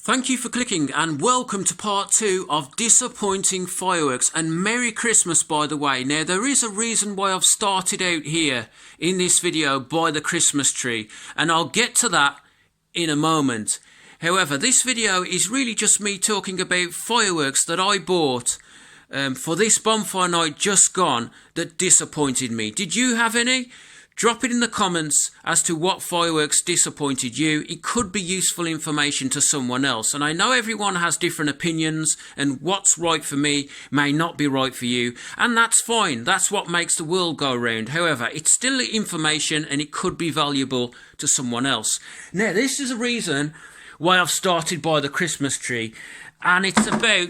Thank you for clicking and welcome to part 2 of disappointing fireworks, and Merry Christmas by the way. Now there is a reason why I've started out here in this video by the Christmas tree, and I'll get to that in a moment. However, this video is really just me talking about fireworks that I bought for this bonfire night just gone that disappointed me. Did you have any? Drop it in the comments as to what fireworks disappointed you. It could be useful information to someone else. And I know everyone has different opinions, and what's right for me may not be right for you. And that's fine. That's what makes the world go round. However, it's still information and it could be valuable to someone else. Now, this is a reason why I've started by the Christmas tree. And it's about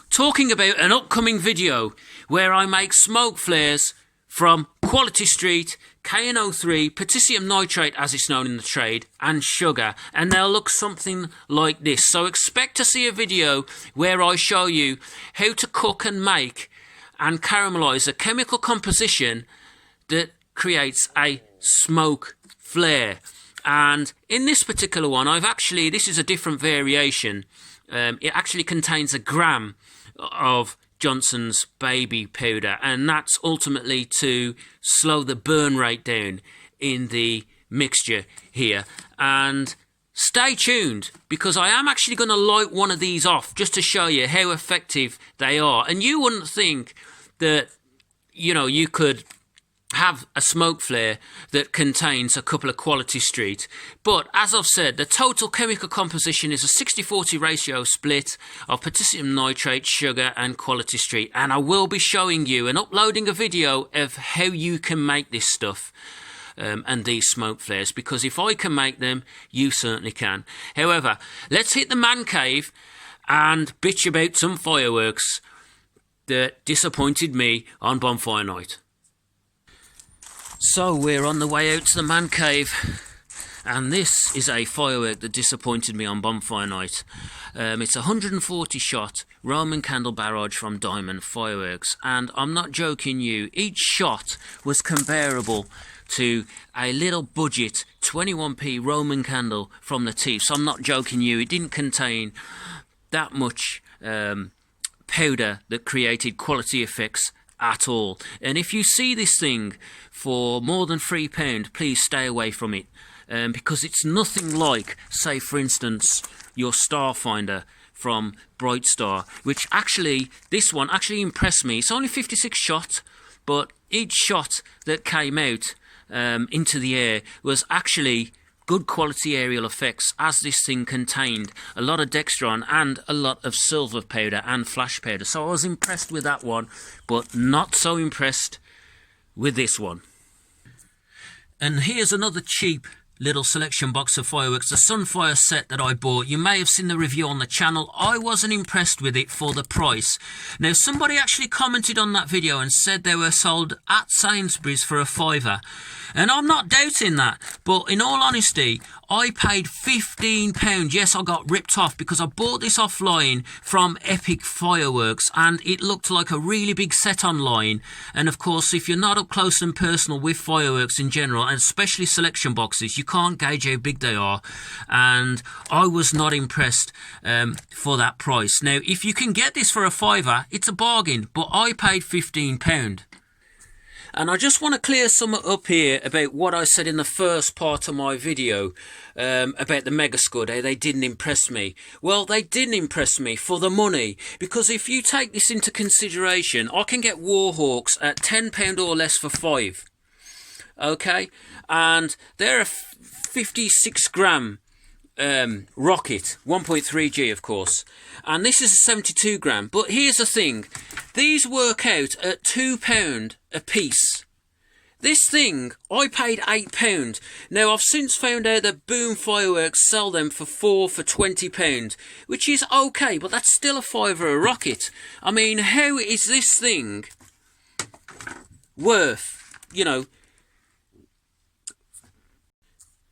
talking about an upcoming video where I make smoke flares from Quality Street, KNO3, potassium nitrate as it's known in the trade, and sugar, and they'll look something like this. So expect to see a video where I show you how to cook and make and caramelise a chemical composition that creates a smoke flare. And in this particular one, this is a different variation. It actually contains 1 gram of Johnson's baby powder, and that's ultimately to slow the burn rate down in the mixture here. And stay tuned, because I am actually going to light one of these off just to show you how effective they are. And you wouldn't think that, you know, you could have a smoke flare that contains a couple of Quality Street, but as I've said, the total chemical composition is a 60-40 ratio split of potassium nitrate, sugar and Quality Street, and I will be showing you and uploading a video of how you can make this stuff and these smoke flares, because if I can make them, you certainly can. However, let's hit the man cave and bitch about some fireworks that disappointed me on bonfire night. So we're on the way out to the man cave, and this is a firework that disappointed me on bonfire night. It's a 140 shot Roman candle barrage from Diamond Fireworks, and I'm not joking you, each shot was comparable to a little budget 21p Roman candle from Latif. So I'm not joking you, it didn't contain that much powder that created quality effects at all. And if you see this thing for more than £3, please stay away from it, because it's nothing like, say for instance, your Starfinder from Bright Star, which actually, this one actually impressed me. It's only 56 shot, but each shot that came out into the air was actually good quality aerial effects, as this thing contained a lot of dextron and a lot of silver powder and flash powder. So I was impressed with that one, but not so impressed with this one. And here's another cheap little selection box of fireworks, the Sunfire set that I bought. You may have seen the review on the channel. I wasn't impressed with it for the price. Now, somebody actually commented on that video and said they were sold at Sainsbury's for £5. And I'm not doubting that, but in all honesty, I paid £15. Yes, I got ripped off because I bought this offline from Epic Fireworks, and it looked like a really big set online. And of course, if you're not up close and personal with fireworks in general, and especially selection boxes, you can't gauge how big they are. And I was not impressed for that price. Now, if you can get this for £5, it's a bargain, but I paid £15. And I just want to clear something up here about what I said in the first part of my video about the Mega Scud, how they didn't impress me. Well, they didn't impress me for the money, because if you take this into consideration, I can get Warhawks at £10 or less for £5. Okay? And they're a 56 gram rocket, 1.3G of course, and this is a 72 gram. But here's the thing, these work out at £2 a piece. This thing I paid £8. Now I've since found out that Boom Fireworks sell them for £20, which is okay, but that's still a £5 a rocket. I mean, how is this thing worth, you know,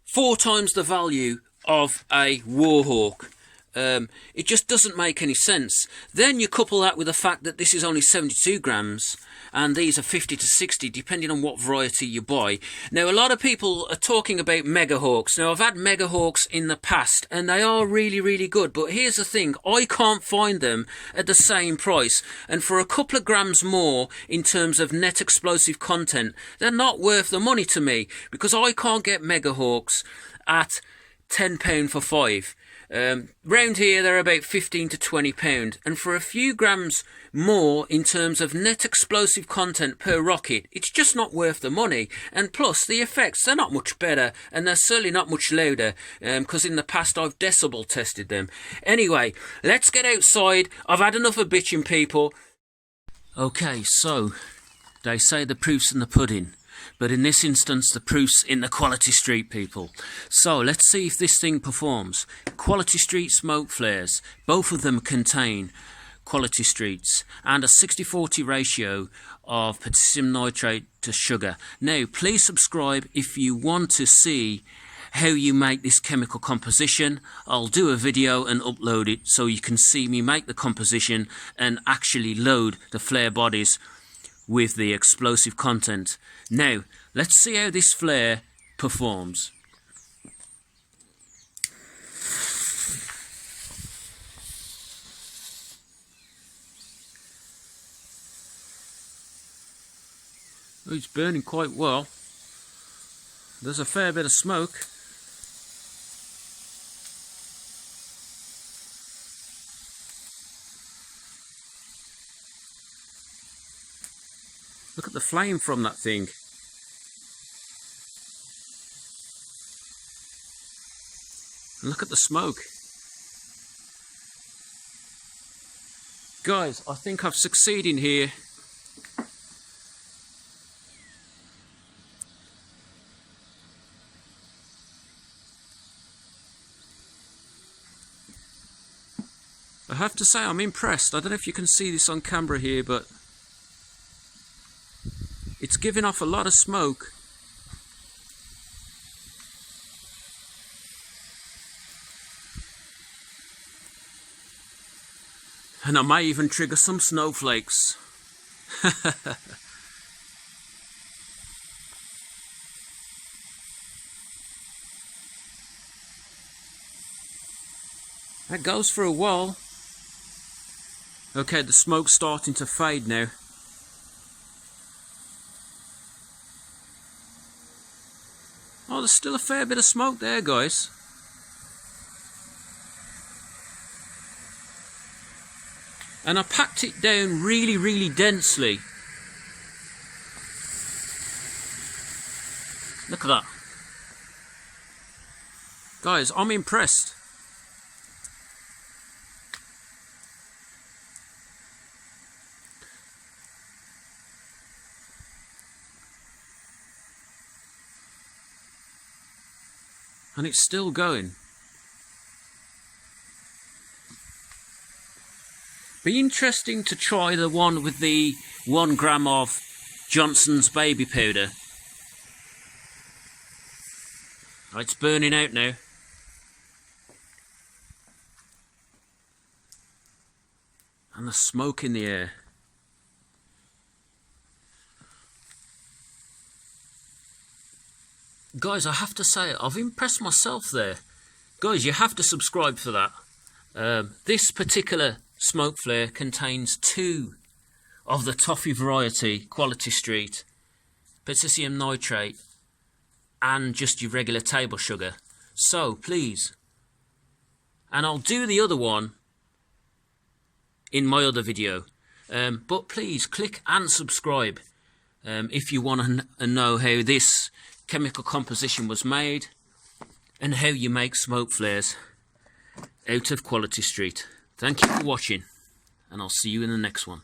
4 times the value of a Warhawk? It just doesn't make any sense. Then you couple that with the fact that this is only 72 grams, and these are 50 to 60 depending on what variety you buy. Now a lot of people are talking about Megahawks. Now I've had Megahawks in the past and they are really good, but here's the thing, I can't find them at the same price, and for a couple of grams more in terms of net explosive content, they're not worth the money to me, because I can't get Megahawks at £10 for 5. Round here they're about £15 to £20, and for a few grams more in terms of net explosive content per rocket, it's just not worth the money. And plus the effects, they're not much better, and they're certainly not much louder, because in the past I've decibel tested them. Anyway, let's get outside. I've had enough of bitching, people. Okay, so they say the proof's in the pudding, but in this instance the proof's in the Quality Street, people. So let's see if this thing performs. Quality Street smoke flares, both of them contain Quality Streets and a 60-40 ratio of potassium nitrate to sugar. Now please subscribe if you want to see how you make this chemical composition. I'll do a video and upload it so you can see me make the composition and actually load the flare bodies with the explosive content. Now, let's see how this flare performs. Oh, it's burning quite well. There's a fair bit of smoke. Look at the flame from that thing. And look at the smoke. Guys, I think I've succeeded here. I have to say I'm impressed. I don't know if you can see this on camera here, but it's giving off a lot of smoke. And I may even trigger some snowflakes. That goes for a while. Okay, the smoke's starting to fade now. Oh, there's still a fair bit of smoke there, guys. And I packed it down really densely. Look at that. Guys, I'm impressed. And it's still going. Be interesting to try the one with the 1 gram of Johnson's baby powder. Oh, it's burning out now. And the smoke in the air. Guys, I have to say, I've impressed myself there. Guys, you have to subscribe for that. This particular smoke flare contains 2 of the toffee variety Quality Street, potassium nitrate, and just your regular table sugar. So, please, and I'll do the other one in my other video, but please click and subscribe if you want to know how this chemical composition was made and how you make smoke flares out of Quality Street. Thank you for watching, and I'll see you in the next one.